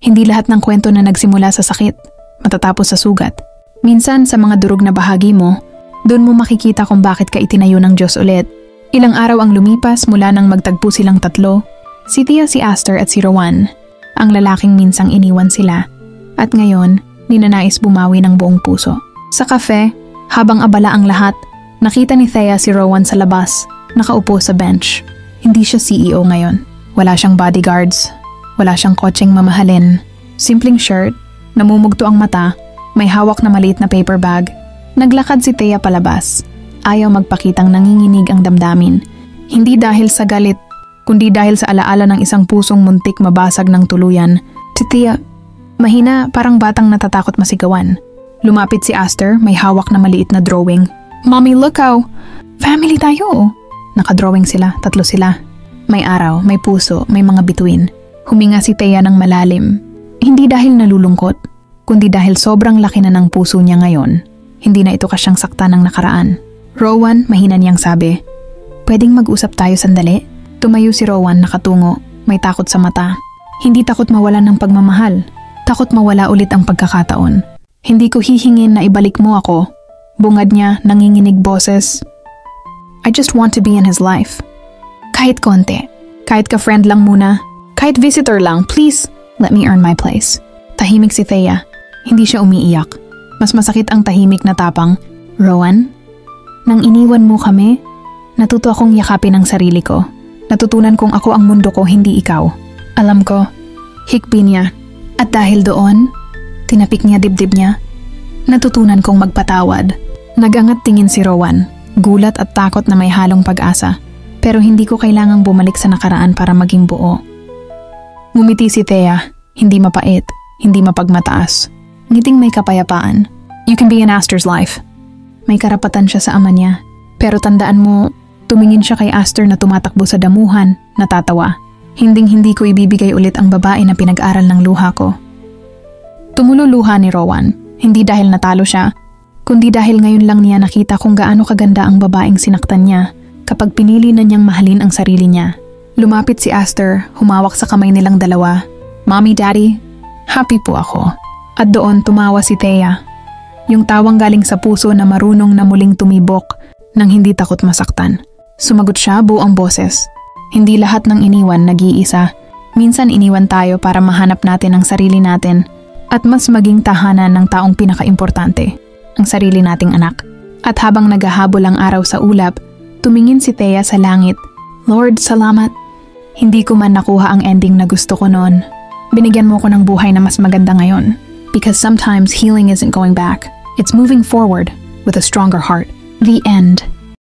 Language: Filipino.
Hindi lahat ng kwento na nagsimula sa sakit, matatapos sa sugat. Minsan sa mga durog na bahagi mo, doon mo makikita kung bakit ka itinayo ng Diyos ulit. Ilang araw ang lumipas mula nang magtagpo silang tatlo, si Thea, si Aster at si Rowan, ang lalaking minsang iniwan sila. At ngayon, ninanais bumawi ng buong puso. Sa kafe, habang abala ang lahat, nakita ni Thea si Rowan sa labas, nakaupo sa bench. Hindi siya CEO ngayon. Wala siyang bodyguards. Wala siyang kotseng mamahalin. Simpleng shirt, namumugto ang mata, may hawak na maliit na paper bag. Naglakad si Thea palabas. Ayaw magpakitang nanginginig ang damdamin. Hindi dahil sa galit, kundi dahil sa alaala ng isang pusong muntik mabasag ng tuluyan. Si Thea, mahina, parang batang natatakot masigawan. Lumapit si Aster, may hawak na maliit na drawing. "Mommy, look how! Family tayo!" Nakadrawing sila, tatlo sila. May araw, may puso, may mga bituin. Huminga si Thea ng malalim. Hindi dahil nalulungkot, kundi dahil sobrang laki na ng puso niya ngayon. Hindi na ito kasyang sakta ng nakaraan. "Rowan," mahina niyang sabi, "pwedeng mag-usap tayo sandali?" Tumayo si Rowan nakatungo, may takot sa mata. Hindi takot mawalan ng pagmamahal. Takot mawala ulit ang pagkakataon. "Hindi ko hihingin na ibalik mo ako." Bungad niya, nanginginig boses. "I just want to be in his life. Kahit konti. Kahit ka-friend lang muna. Kahit visitor lang, please, let me earn my place." Tahimik si Thea. Hindi siya umiiyak. Mas masakit ang tahimik na tapang. "Rowan, nang iniwan mo kami, natuto akong yakapin ang sarili ko. Natutunan kong ako ang mundo ko, hindi ikaw." Alam ko, hikbi niya. At dahil doon, tinapik niya dibdib niya. Natutunan kong magpatawad. Nagangat tingin si Rowan, gulat at takot na may halong pag-asa. Pero hindi ko kailangang bumalik sa nakaraan para maging buo. Ngumiti si Thea, hindi mapait, hindi mapagmataas. Ngiting may kapayapaan. "You can be in Aster's life." May karapatan siya sa ama niya. Pero tandaan mo, tumingin siya kay Aster na tumatakbo sa damuhan, natatawa. "Hinding-hindi ko ibibigay ulit ang babae na pinag-aral ng luha ko." Tumulo luha ni Rowan, hindi dahil natalo siya, kundi dahil ngayon lang niya nakita kung gaano kaganda ang babaeng sinaktan niya kapag pinili na niyang mahalin ang sarili niya. Lumapit si Aster, humawak sa kamay nilang dalawa. "Mommy, Daddy, happy po ako." At doon tumawa si Thea. Yung tawang galing sa puso na marunong na muling tumibok nang hindi takot masaktan. Sumagot siya buong boses. "Hindi lahat ng iniwan nag-iisa. Minsan iniwan tayo para mahanap natin ang sarili natin at mas maging tahanan ng taong pinaka-importante, ang sarili nating anak." At habang naghahabol ang araw sa ulap, tumingin si Thea sa langit. "Lord, salamat. Hindi ko man nakuha ang ending na gusto ko noon. Binigyan mo ko ng buhay na mas maganda ngayon. Because sometimes healing isn't going back. It's moving forward with a stronger heart." The end.